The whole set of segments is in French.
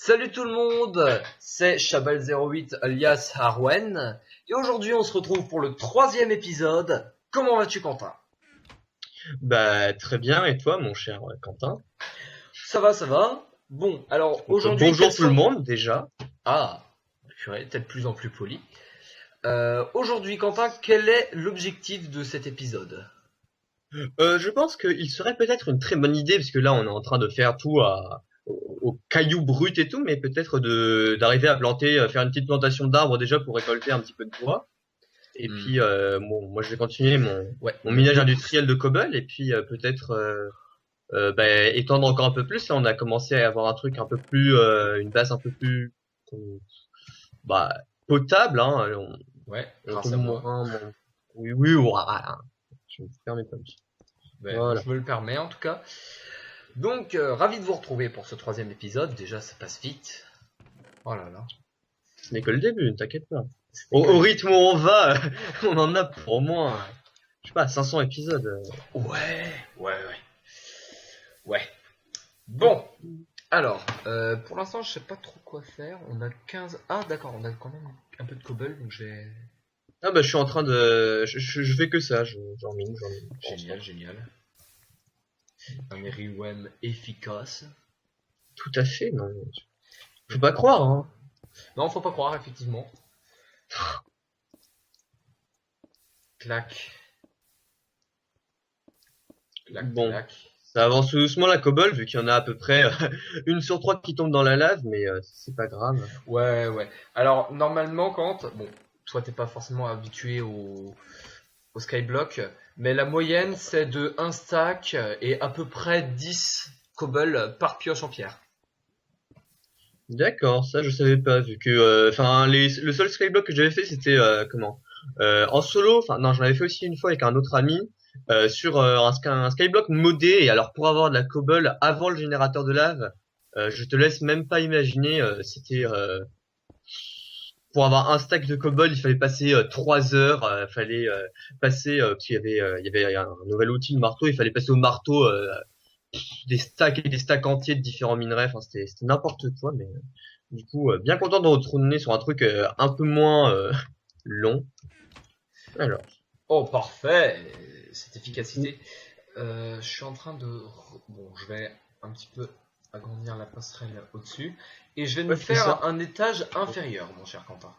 Salut tout le monde, c'est Chabal08 alias Harwen, et aujourd'hui on se retrouve pour le 3e épisode. Comment vas-tu, Quentin? Bah très bien, et toi mon cher Quentin? Ça va, ça va. Bon, alors Donc, aujourd'hui... bonjour quels tout le sont- monde déjà. Ah, purée, t'es de plus en plus poli. Aujourd'hui, Quentin, quel est l'objectif de cet épisode? Je pense qu'il serait peut-être une très bonne idée, parce que là on est en train de faire tout au caillou brut et tout, mais peut-être d'arriver à planter, faire une petite plantation d'arbres déjà pour récolter un petit peu de bois. Et puis bon, moi je vais continuer Ouais. mon minage industriel de cobble, et puis peut-être étendre encore un peu plus. Là on a commencé à avoir un truc un peu plus, une base un peu plus bah, potable, hein. Ouais, On grâce tombe à moi. moins, oui, oui, voilà. Je me permets pas. Ouais, Voilà. je me le permets en tout cas. Donc, ravi de vous retrouver pour ce 3e épisode. Déjà, ça passe vite. Oh là là. Ce n'est que le début, ne t'inquiète pas. Au rythme où on va, on en a pour au moins, je sais pas, 500 épisodes. Ouais. Ouais. Bon, alors, pour l'instant, je sais pas trop quoi faire. On a 15... Ah, d'accord, on a quand même un peu de cobble, donc j'ai... Ah bah je suis en train de, je fais que ça, j'en mine. Génial. Un Meriwem efficace. Tout à fait, non. Faut pas croire, hein. Non, faut pas croire, effectivement. Clac. Bon. Clac. Ça avance tout doucement la cobble, vu qu'il y en a à peu près 1 sur 3 qui tombe dans la lave, mais c'est pas grave. Ouais. Alors, normalement, quand... Bon, toi, t'es pas forcément habitué au skyblock, mais la moyenne, c'est de 1 stack et à peu près 10 cobble par pioche en pierre. D'accord, ça je savais pas, vu que, enfin, le seul skyblock que j'avais fait, c'était en solo. Enfin, non, j'en avais fait aussi une fois avec un autre ami sur un skyblock modé. Et alors, pour avoir de la cobble avant le générateur de lave, je te laisse même pas imaginer. C'était pour avoir un stack de cobble, il fallait passer 3 heures. Fallait passer parce il y avait un nouvel outil, le marteau. Il fallait passer au marteau des stacks et des stacks entiers de différents minerais. Enfin, c'était n'importe quoi, mais du coup, bien content de retourner sur un truc un peu moins long. Alors, Oh, parfait, cette efficacité. Je suis en train de... Bon, je vais un petit peu agrandir la passerelle au-dessus. Et je vais me ouais, fais faire ça. un étage inférieur, mon cher Quentin.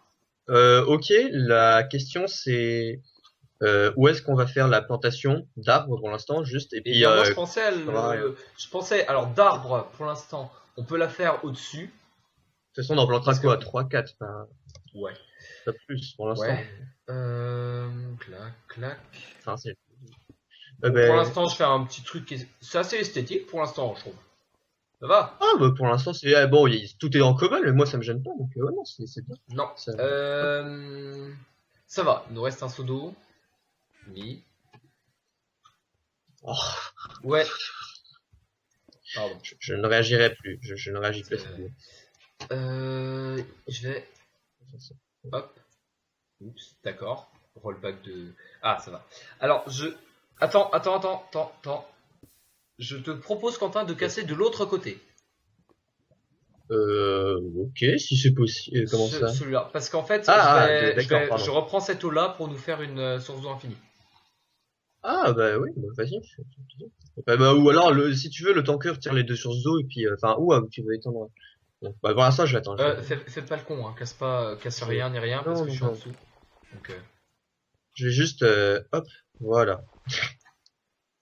Ok, la question c'est où est-ce qu'on va faire la plantation d'arbres pour l'instant, juste, et Et puis bien, moi, je pensais à de Je pensais... Alors, d'arbres, pour l'instant, on peut la faire au-dessus. toute façon on en plantera Parce que... quoi, 3-4, Ouais. pas plus pour l'instant. Ouais. Clac. Enfin, c'est... Bon, ben, pour l'instant, je fais un petit truc qui est... C'est assez esthétique pour l'instant, je trouve. Ça va? ah bah pour l'instant c'est bon, tout est en cobble, mais moi ça me gêne pas, donc ouais, non, c'est bien. Non. Ça... Ça va, il nous reste un seau d'eau. Oui. Oh, Ouais. Pardon. je ne réagirai plus, je ne réagis plus. Je vais... Hop. Oups, d'accord. Rollback de... Ah, ça va. Alors, je... Attends. Je te propose, Quentin, de casser de l'autre côté. Ok, si c'est possible. Comment ça? Celui-là. Parce qu'en fait, d'accord, je reprends cette eau-là pour nous faire une source d'eau infinie. Ah bah oui, bah vas-y. Bah, ou alors, si tu veux, le tanker tire les 2 sources d'eau, et puis, enfin, où tu veux étendre. Bon, bah pour l'instant, je vais attendre. Fais pas le con, hein. Casse rien ni rien, parce Non, que je suis en dessous. Donc, je vais juste, hop, voilà.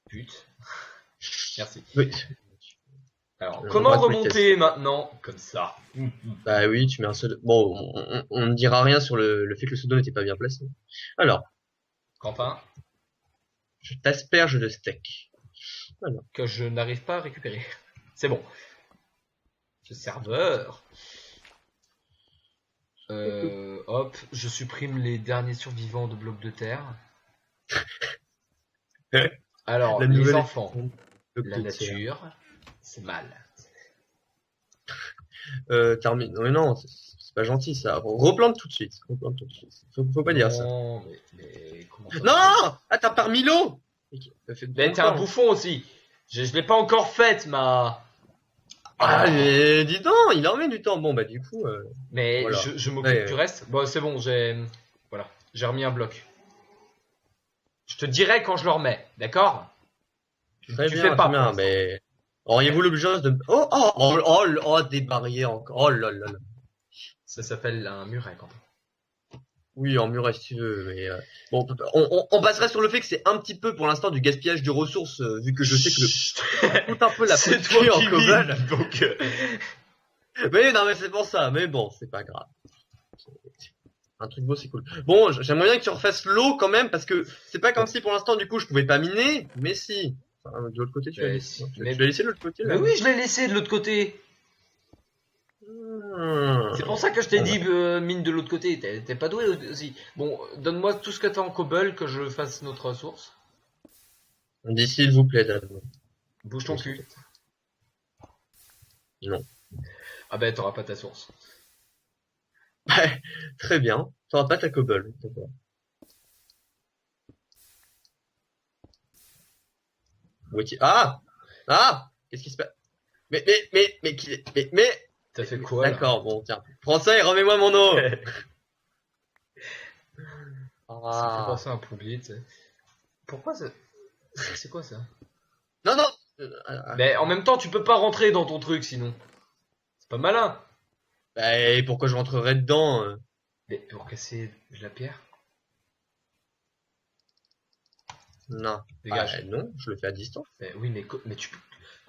pute. Merci. Oui. Alors, comment remonter maintenant? Comme ça. Bah oui, tu mets un seul. Bon, on ne dira rien sur le fait que le pseudo n'était pas bien placé. Alors, Quentin, je t'asperge de steak. Voilà. que je n'arrive pas à récupérer. C'est bon. Ce serveur. Hop, je supprime les derniers survivants de blocs de terre. Alors, La les nouvelle enfants, de la Cloutier. nature, c'est mal. Termine. Non, mais non, c'est pas gentil ça. Replante tout de suite. Replante tout de suite. Faut pas dire ça. Non, mais comment ça? Non! Ah, t'as pas remis l'eau! Fait Mais t'es un longtemps. bouffon aussi. Je l'ai pas encore faite, ma. Ah, Oh. mais dis donc, il en met du temps. Bon, bah, du coup, Mais voilà. je m'occupe Ouais, du reste. Bon, c'est bon, voilà, j'ai remis un bloc. Je te dirai quand je le remets, d'accord? très Tu bien, fais pas très pour bien. l'instant. Mais, auriez-vous l'obligation de... des barrières encore. Oh là là là. Ça s'appelle un muret, Quentin. Oui, en muret si tu veux, mais bon, on passerait sur le fait que c'est un petit peu pour l'instant du gaspillage de ressources, vu que je sais que Chut. tout un peu la C'est poterie toi en qui cobble. mine, donc. Mais non, mais c'est pour ça. Mais bon, c'est pas grave. Un truc beau, c'est cool. Bon, j'aimerais bien que tu refasses l'eau quand même, parce que c'est pas comme si pour l'instant, du coup, je pouvais pas miner, mais si. Enfin, de l'autre côté, tu l'as Mais laissé. si. Tu l'as laissé de l'autre côté, Mais là. oui, je l'ai laissé de l'autre côté. C'est pour ça que je t'ai Bon, dit mine de l'autre côté. T'es pas doué aussi. Bon, donne-moi tout ce que t'as en cobble, que je fasse notre ressource. on dit s'il vous plaît, Dad. Bouge ton cul. Non. Ah ben, t'auras pas ta source. Très bien. T'auras pas ta cobble. D'accord. Ah! Ah! Qu'est-ce qui se passe? Mais, T'as fait quoi, là? d'accord, bon, tiens. Prends ça et remets-moi mon eau! Ça me fait Ah. penser à un plombier, tu sais. Pourquoi ça... C'est quoi ça? Non, non! Mais en même temps, tu peux pas rentrer dans ton truc, sinon. C'est pas malin. Bah, et pourquoi je rentrerais dedans? Mais pour casser de la pierre, Non. dégage. Ah, non, je le fais à distance. Mais oui, mais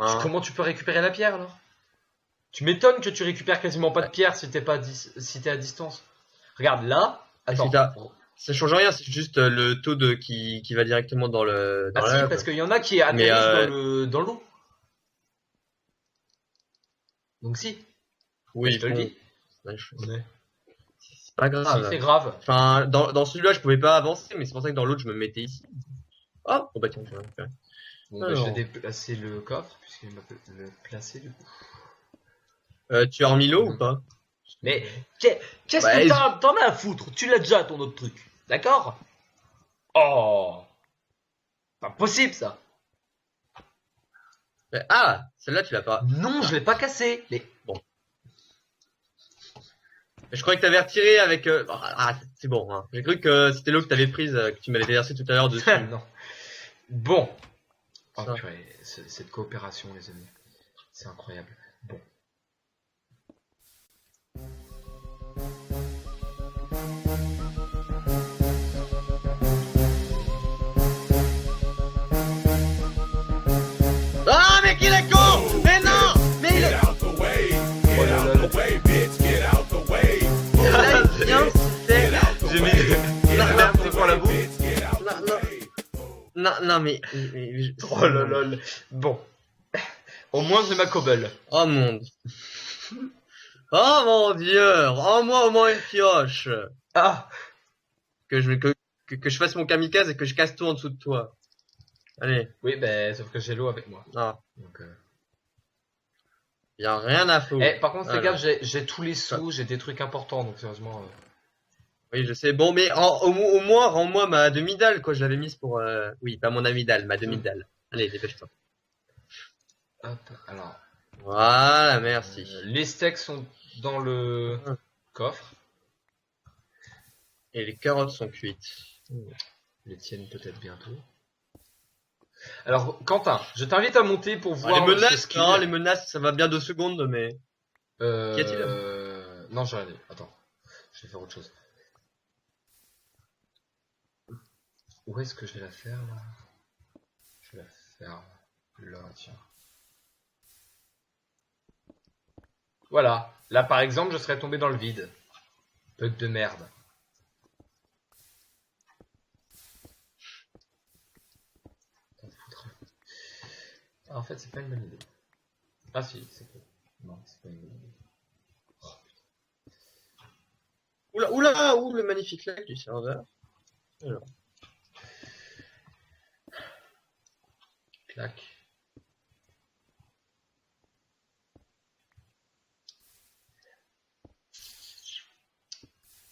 Hein. comment tu peux récupérer la pierre, alors? Tu m'étonnes que tu récupères quasiment pas de pierre si t'es pas si t'es à distance. Regarde, là... Attends. Ça change rien, c'est juste le taux qui va directement dans Ah la si, lave. parce qu'il y en a qui atterrissent dans l'eau. Donc si, Oui, je te le bon, dis. ouais, Ouais. c'est pas Si, grave. c'est grave. Enfin, dans celui-là, je pouvais pas avancer, mais c'est pour ça que dans l'autre, je me mettais ici. Oh, bon bah tiens, je vais récupérer. Bon, bah, je Alors. vais déplacer le coffre, puisqu'il m'a le placé du coup. Tu as remis l'eau ou pas? Mais qu'est-ce Ouais, que t'en as à foutre? Tu l'as déjà ton autre truc, d'accord? Oh, pas possible ça. Ah, celle-là, tu l'as pas. Non, je l'ai pas cassé. Mais Bon. Je croyais que t'avais retiré avec... Ah, c'est bon, hein. J'ai cru que c'était l'eau que t'avais prise, que tu m'avais versé tout à l'heure dessus. non. Bon. Oh Ça. purée, cette coopération, les amis, c'est incroyable. Bon. Ah, mais qu'il est con! Mais non! Mais il est... Out the way, get out the way, bitch, get out the way. Là, il vient se faire... J'ai mis un petit pour la boue. Non, non. Non, mais Oh là là là. Bon. Au moins j'ai ma cobble. Oh mon dieu. Oh mon dieu. Rends-moi au moins une pioche. Ah. Que je fasse mon kamikaze et que je casse tout en dessous de toi. Allez. Oui, ben sauf que j'ai l'eau avec moi. Ah. Donc, Y a rien à foutre. par contre, fais Alors. gaffe, j'ai tous les sous, j'ai des trucs importants, donc sérieusement. Oui, je sais. Bon, mais au moins, rends-moi ma demi-dalle, quoi. Je l'avais mise pour... Oui, pas mon amidale, ma demi-dalle. Allez, dépêche-toi. Hop, alors. Voilà, merci. Les steaks sont dans le coffre. Et les carottes sont cuites. Les tiennes peut-être bientôt. Alors, Quentin, je t'invite à monter pour voir les menaces, ce skill. non, les menaces, ça va bien 2 secondes, mais... Qu'y a-t-il? Non, j'ai rien. Attends, je vais faire autre chose. Où est-ce que je vais la faire là? Je vais la faire là, tiens. Voilà. Là, par exemple, je serais tombé dans le vide. Bug de merde. Ah, en fait, c'est pas une bonne idée. Ah si, c'est pas. Non, c'est pas une bonne idée. Oh, Oula, le magnifique lac du serveur. Alors. Clac.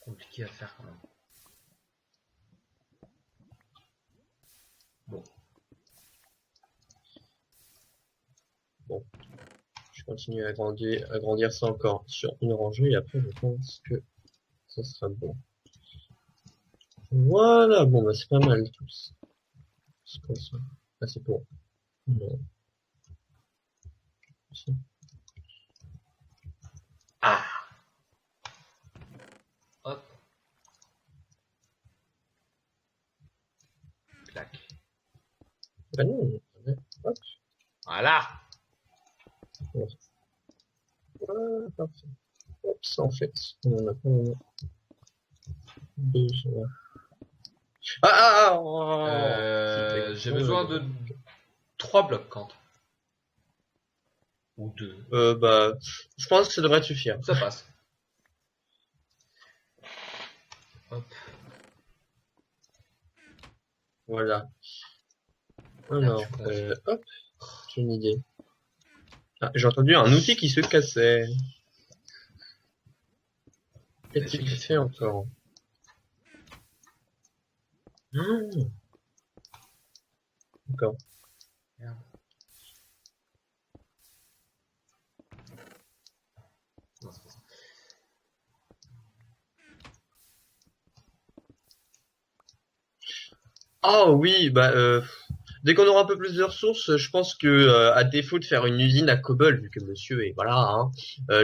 Compliqué à faire quand même. Bon. Je continue à grandir ça encore sur une rangée et après je pense que ça sera bon. Voilà, bon bah c'est pas mal tous. C'est quoi ça? Ah c'est pour. Non. Si. Ah. Hop. Clac. Bah non, hop. Voilà. Voilà, parfait. Hop, ça en fait, on en a pas vraiment besoin. Oh, J'ai besoin de 3 blocs quand. Ou 2. Bah, je pense que ça devrait suffire. Ça passe. Hop. Voilà. Alors, tu comptes. hop, j'ai une idée. Ah, j'ai entendu un outil qui se cassait. Qu'est-il fait encore? D'accord. Merde. Non, c'est pas ça. Oh oui, bah dès qu'on aura un peu plus de ressources, je pense que à défaut de faire une usine à cobble, vu que monsieur est voilà, hein,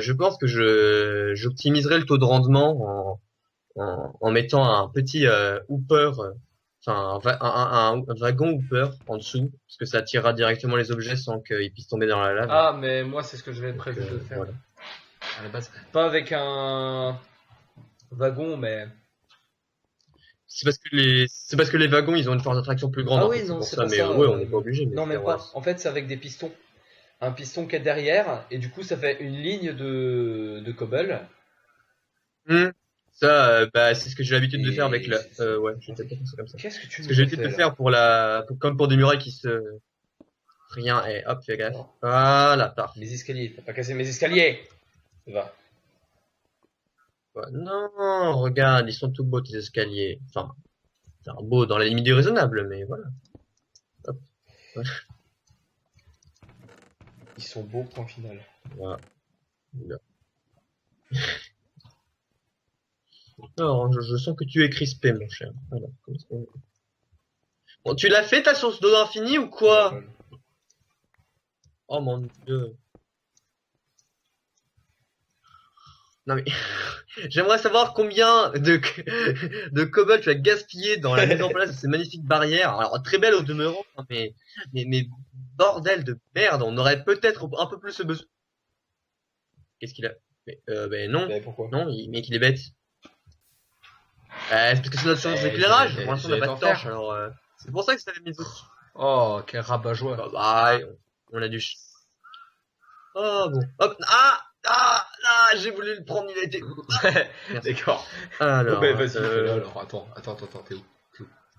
je pense que j'optimiserai le taux de rendement en mettant un petit hooper, enfin un wagon hooper en dessous, parce que ça attirera directement les objets sans qu'ils puissent tomber dans la lave. Ah, mais moi, c'est ce que j'avais Donc, prévu de faire. voilà. À la base. Pas avec un wagon, mais. C'est parce que les wagons ils ont une force d'attraction plus grande. Ah en oui, fait, non, pour c'est ça, pas mais ça, ouais, on n'est pas obligé. Mais Non, même faire, pas. ouais. En fait, c'est avec des pistons. Un piston qui est derrière, et du coup, ça fait une ligne de cobble. Ça, bah, c'est ce que j'ai l'habitude de faire avec la. c'est- Ouais, je vais peut-être faire ça comme ça. Qu'est-ce que tu Ce nous que j'ai as l'habitude de fait, faire comme pour des murailles qui se. Rien, et hop, fais gaffe. Oh. Voilà, parfait. Mes escaliers, t'as pas cassé mes escaliers. Va. Ouais, non, regarde, ils sont tout beaux tes escaliers. Enfin, beaux dans la limite du raisonnable, mais voilà. Hop. Ils sont beaux, point final. Voilà. Là. Alors, je sens que tu es crispé, mon cher. Alors, comme ça. Bon, tu l'as fait ta source d'eau infinie ou quoi? Oh mon dieu. Non mais, j'aimerais savoir combien de cobalt tu as gaspillé dans la mise en place de ces magnifiques barrières. Alors, très belles au demeurant, hein, mais bordel de merde, on aurait peut-être un peu plus besoin. Qu'est-ce qu'il a? Ben non, Mais pourquoi? non, mec, il est bête. C'est parce que c'est notre source d'éclairage. Pour l'instant, on n'a pas de torche, alors c'est pour ça que ça l'avait mis au-dessus. Oh, quel rabat-joie. Bah, on a dû. Oh bon. Hop. J'ai voulu le prendre, il a été. Merci. D'accord. Alors, Bah, vas-y, fais-le alors. Attends, t'es où?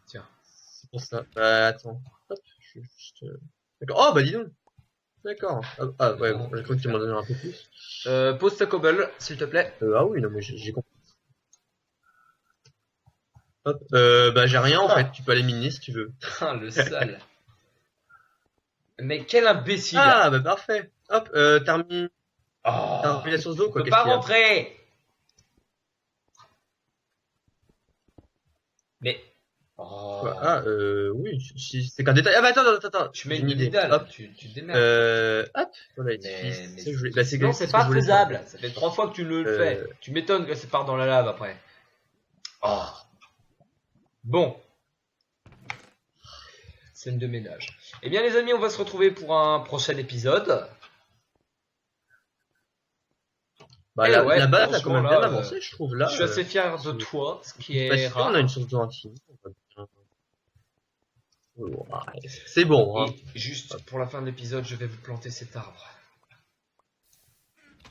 Tiens. c'est pour ça. Attends. Hop, je vais juste. D'accord. Oh bah dis donc. D'accord. Ah ouais, bon, j'ai cru que tu m'en donnais un peu plus. Pose ta cobble, s'il te plaît. Ah oui, non mais j'ai compris. Hop. Bah j'ai rien en fait. Tu peux aller miner si tu veux. Putain, le sale. Mais quel imbécile. Ah bah parfait. Hop. T'as remis Oh, la source d'eau on quoi. peut Qu'est-ce pas qu'il y a? rentrer. Mais. Oh. Quoi oui, c'est qu'un détail. Ah bah attends. Tu mets J'ai une idée. demi-dalle. Hop. Tu te démerdes. Hop. Voilà, Mais c'est bah, non, c'est pas ce que je voulais faisable. faire. Ça fait 3 fois que tu le Euh, fais. Tu m'étonnes que ça parte dans la lave après. Oh. Bon. Scène de ménage. Eh bien les amis, on va se retrouver pour un prochain épisode. Bah, Eh ouais, la base a quand même franchement, bien là, avancé, je trouve. Là, Je suis assez fier de toi, ce qui pas est sûr, rare. on a une source d'eau infinie. Ouais, c'est bon, hein. Et juste pour la fin de l'épisode, je vais vous planter cet arbre.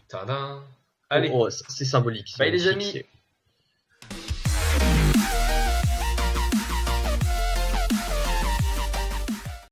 Tadam. Allez. Oh, c'est symbolique. Bye les magnifique, amis. c'est-